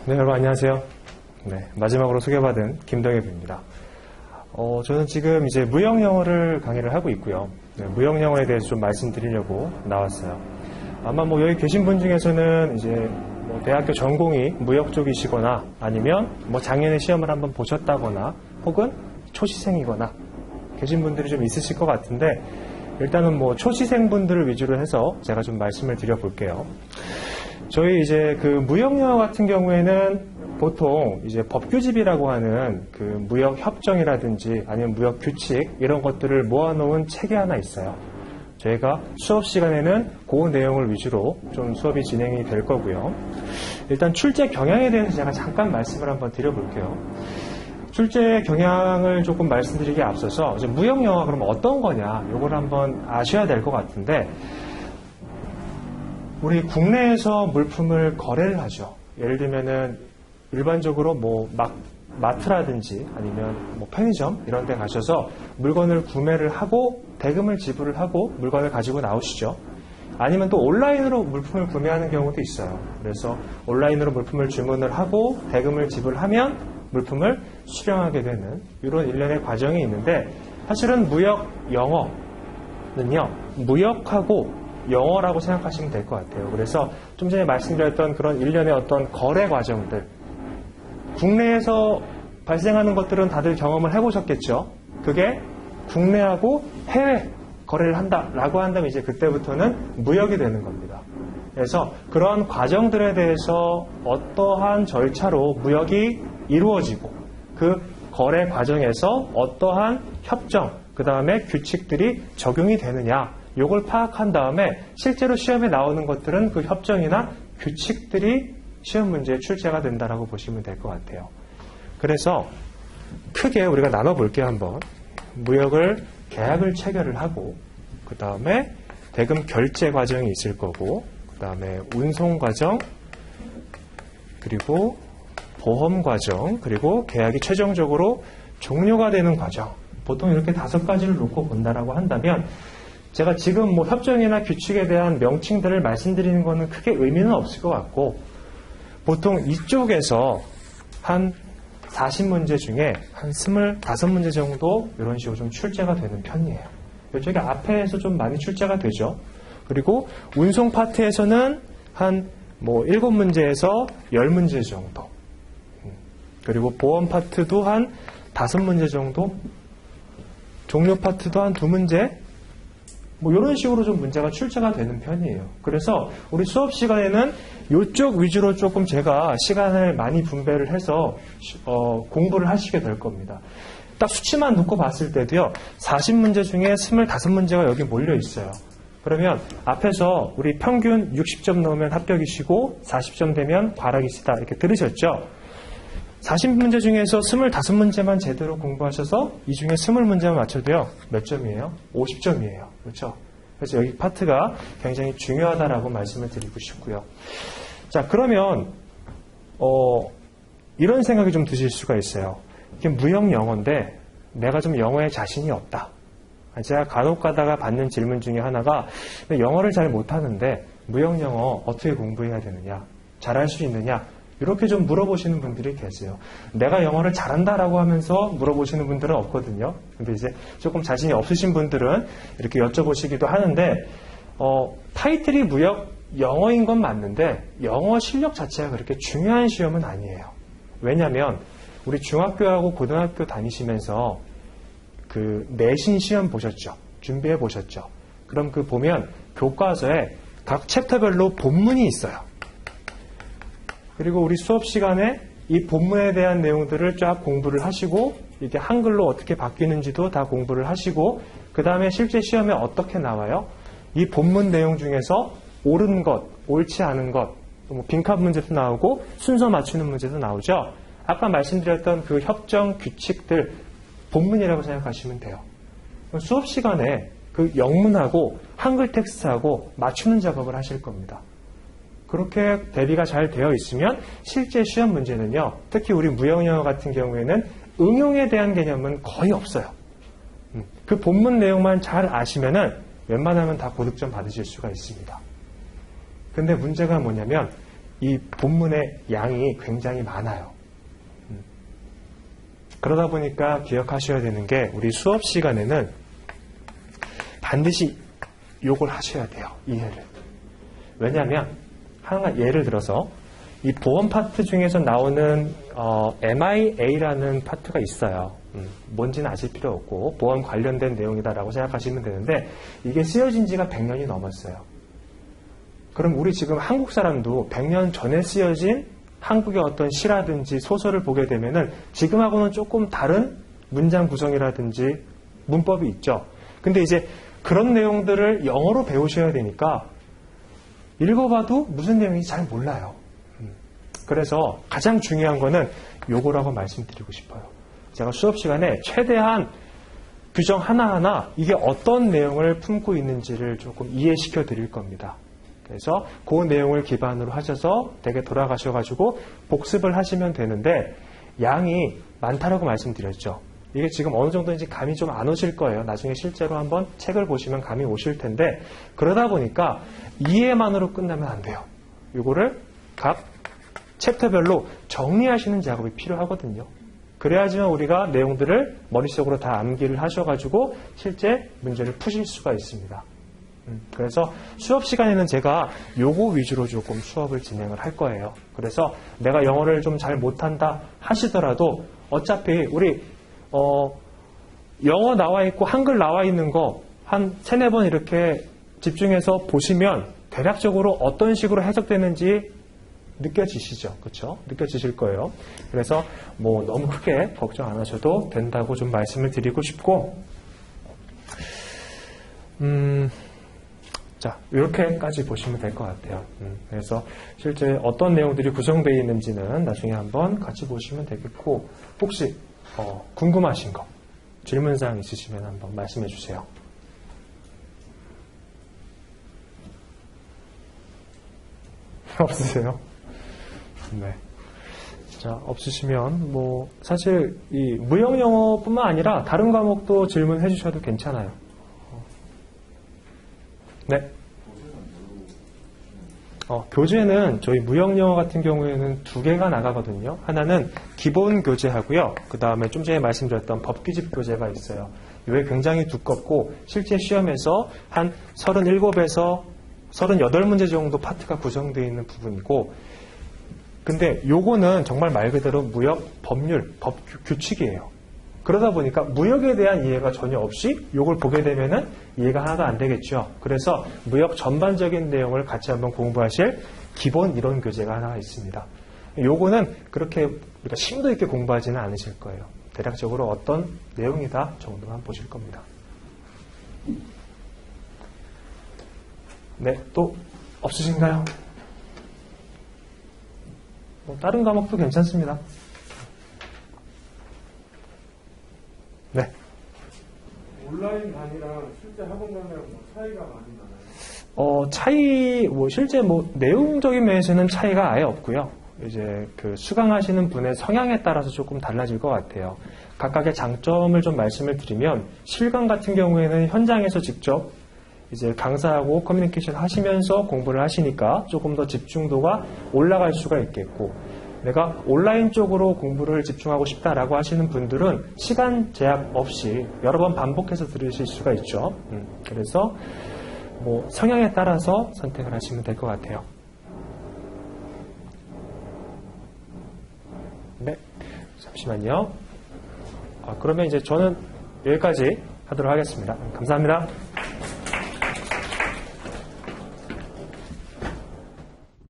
네, 여러분 안녕하세요. 네, 마지막으로 소개받은 김동엽입니다. 저는 지금 이제 무역영어를 강의를 하고 있고요. 네, 무역영어에 대해서 좀 말씀드리려고 나왔어요. 아마 뭐 여기 계신 분 중에서는 이제 뭐 대학교 전공이 무역 쪽이시거나 아니면 뭐 작년에 시험을 한번 보셨다거나 혹은 초시생이거나 계신 분들이 좀 있으실 것 같은데 일단은 뭐 초시생분들을 위주로 해서 제가 좀 말씀을 드려볼게요. 저희 이제 그 무역영어 같은 경우에는 보통 이제 법규집이라고 하는 그 무역 협정이라든지 아니면 무역 규칙 이런 것들을 모아놓은 책이 하나 있어요. 저희가 수업 시간에는 그 내용을 위주로 좀 수업이 진행이 될 거고요. 일단 출제 경향에 대해서 제가 잠깐 말씀을 한번 드려볼게요. 출제 경향을 조금 말씀드리기에 앞서서 이제 무역영어가 그럼 어떤 거냐 요걸 한번 아셔야 될 것 같은데 우리 국내에서 물품을 거래를 하죠. 예를 들면은 일반적으로 뭐 마트라든지 아니면 뭐 편의점 이런 데 가셔서 물건을 구매를 하고 대금을 지불을 하고 물건을 가지고 나오시죠. 아니면 또 온라인으로 물품을 구매하는 경우도 있어요. 그래서 온라인으로 물품을 주문을 하고 대금을 지불하면 물품을 수령하게 되는 이런 일련의 과정이 있는데 사실은 무역 영어는요. 무역하고 영어라고 생각하시면 될 것 같아요. 그래서 좀 전에 말씀드렸던 그런 일련의 어떤 거래 과정들 국내에서 발생하는 것들은 다들 경험을 해보셨겠죠. 그게 국내하고 해외 거래를 한다라고 한다면 이제 그때부터는 무역이 되는 겁니다. 그래서 그런 과정들에 대해서 어떠한 절차로 무역이 이루어지고 그 거래 과정에서 어떠한 협정, 그 다음에 규칙들이 적용이 되느냐 요걸 파악한 다음에 실제로 시험에 나오는 것들은 그 협정이나 규칙들이 시험 문제에 출제가 된다라고 보시면 될 것 같아요. 그래서 크게 우리가 나눠볼게요 한번. 무역을 계약을 체결을 하고 그 다음에 대금 결제 과정이 있을 거고 그 다음에 운송 과정 그리고 보험 과정 그리고 계약이 최종적으로 종료가 되는 과정 보통 이렇게 5가지를 놓고 본다라고 한다면 제가 지금 뭐 협정이나 규칙에 대한 명칭들을 말씀드리는 거는 크게 의미는 없을 것 같고 보통 이쪽에서 한 40문제 중에 한 25문제 정도 이런 식으로 좀 출제가 되는 편이에요. 이쪽에 앞에서 좀 많이 출제가 되죠. 그리고 운송 파트에서는 한 뭐 7문제에서 10문제 정도. 그리고 보험 파트도 한 5문제 정도. 종료 파트도 한 2문제. 뭐 이런 식으로 좀 문제가 출제가 되는 편이에요. 그래서 우리 수업 시간에는 이쪽 위주로 조금 제가 시간을 많이 분배를 해서 공부를 하시게 될 겁니다. 딱 수치만 놓고 봤을 때도요. 40문제 중에 25문제가 여기 몰려 있어요. 그러면 앞에서 우리 평균 60점 넣으면 합격이시고 40점 되면 과락이시다 이렇게 들으셨죠? 40문제 중에서 25문제만 제대로 공부하셔서 이 중에 20문제만 맞춰도요. 몇 점이에요? 50점이에요. 그렇죠? 그래서 여기 파트가 굉장히 중요하다라고 말씀을 드리고 싶고요. 자, 그러면 이런 생각이 좀 드실 수가 있어요. 이게 무역 영어인데 내가 좀 영어에 자신이 없다. 제가 간혹 가다가 받는 질문 중에 하나가 영어를 잘 못하는데 무역 영어 어떻게 공부해야 되느냐? 잘할 수 있느냐? 이렇게 좀 물어보시는 분들이 계세요. 내가 영어를 잘한다라고 하면서 물어보시는 분들은 없거든요. 근데 이제 조금 자신이 없으신 분들은 이렇게 여쭤보시기도 하는데, 타이틀이 무역 영어인 건 맞는데, 영어 실력 자체가 그렇게 중요한 시험은 아니에요. 왜냐면, 우리 중학교하고 고등학교 다니시면서 그 내신 시험 보셨죠? 준비해 보셨죠? 그럼 그 보면 교과서에 각 챕터별로 본문이 있어요. 그리고 우리 수업 시간에 이 본문에 대한 내용들을 쫙 공부를 하시고 이게 한글로 어떻게 바뀌는지도 다 공부를 하시고 그 다음에 실제 시험에 어떻게 나와요? 이 본문 내용 중에서 옳은 것, 옳지 않은 것, 뭐 빈칸 문제도 나오고 순서 맞추는 문제도 나오죠. 아까 말씀드렸던 그 협정 규칙들 본문이라고 생각하시면 돼요. 수업 시간에 그 영문하고 한글 텍스트하고 맞추는 작업을 하실 겁니다. 그렇게 대비가 잘 되어 있으면 실제 시험 문제는요. 특히 우리 무역영어 같은 경우에는 응용에 대한 개념은 거의 없어요. 그 본문 내용만 잘 아시면은 웬만하면 다 고득점 받으실 수가 있습니다. 근데 문제가 뭐냐면 이 본문의 양이 굉장히 많아요. 그러다 보니까 기억하셔야 되는 게 우리 수업 시간에는 반드시 요걸 하셔야 돼요. 이해를. 왜냐하면 하나 예를 들어서 이 보험 파트 중에서 나오는 MIA라는 파트가 있어요. 뭔지는 아실 필요 없고 보험 관련된 내용이다라고 생각하시면 되는데 이게 쓰여진 지가 100년이 넘었어요. 그럼 우리 지금 한국 사람도 100년 전에 쓰여진 한국의 어떤 시라든지 소설을 보게 되면은 지금하고는 조금 다른 문장 구성이라든지 문법이 있죠. 근데 이제 그런 내용들을 영어로 배우셔야 되니까 읽어봐도 무슨 내용인지 잘 몰라요. 그래서 가장 중요한 거는 요거라고 말씀드리고 싶어요. 제가 수업 시간에 최대한 규정 하나하나 이게 어떤 내용을 품고 있는지를 조금 이해시켜 드릴 겁니다. 그래서 그 내용을 기반으로 하셔서 댁에 돌아가셔가지고 복습을 하시면 되는데 양이 많다라고 말씀드렸죠. 이게 지금 어느 정도인지 감이 좀 안 오실 거예요. 나중에 실제로 한번 책을 보시면 감이 오실 텐데 그러다 보니까 이해만으로 끝나면 안 돼요. 이거를 각 챕터별로 정리하시는 작업이 필요하거든요. 그래야지만 우리가 내용들을 머릿속으로 다 암기를 하셔가지고 실제 문제를 푸실 수가 있습니다. 그래서 수업 시간에는 제가 요거 위주로 조금 수업을 진행을 할 거예요. 그래서 내가 영어를 좀 잘 못한다 하시더라도 어차피 우리 영어 나와 있고 한글 나와 있는 거 한 3-4번 이렇게 집중해서 보시면 대략적으로 어떤 식으로 해석되는지 느껴지시죠? 그렇죠? 느껴지실 거예요. 그래서 뭐 너무 크게 걱정 안 하셔도 된다고 좀 말씀을 드리고 싶고 자, 이렇게까지 보시면 될 것 같아요. 그래서 실제 어떤 내용들이 구성되어 있는지는 나중에 한번 같이 보시면 되겠고 혹시 궁금하신 거 질문사항 있으시면 한번 말씀해 주세요. 없으세요? 네. 자, 없으시면 뭐 사실 이 무역 영어뿐만 아니라 다른 과목도 질문해 주셔도 괜찮아요. 네. 교재는 저희 무역 영어 같은 경우에는 2개가 나가거든요. 하나는 기본 교재하고요. 그 다음에 좀 전에 말씀드렸던 법규집 교재가 있어요. 이게 굉장히 두껍고 실제 시험에서 한 37에서 38문제 정도 파트가 구성되어 있는 부분이고 근데 요거는 정말 말 그대로 무역 법률, 법 규칙이에요. 그러다 보니까 무역에 대한 이해가 전혀 없이 요걸 보게 되면은 이해가 하나도 안 되겠죠. 그래서 무역 전반적인 내용을 같이 한번 공부하실 기본 이론 교재가 하나 있습니다. 요거는 그렇게 우리가 심도 있게 공부하지는 않으실 거예요. 대략적으로 어떤 내용이다 정도만 보실 겁니다. 네, 또 없으신가요? 뭐 다른 과목도 괜찮습니다. 네. 온라인 강의랑 실제 학원 강의랑 뭐 차이가 많이 나나요? 차이, 실제 내용적인 면에서는 차이가 아예 없고요. 이제 수강하시는 분의 성향에 따라서 조금 달라질 것 같아요. 각각의 장점을 좀 말씀을 드리면, 실강 같은 경우에는 현장에서 직접 이제 강사하고 커뮤니케이션 하시면서 공부를 하시니까 조금 더 집중도가 올라갈 수가 있겠고, 내가 온라인 쪽으로 공부를 집중하고 싶다라고 하시는 분들은 시간 제약 없이 여러 번 반복해서 들으실 수가 있죠. 그래서 성향에 따라서 선택을 하시면 될 것 같아요. 네, 잠시만요. 그러면 이제 저는 여기까지 하도록 하겠습니다. 감사합니다.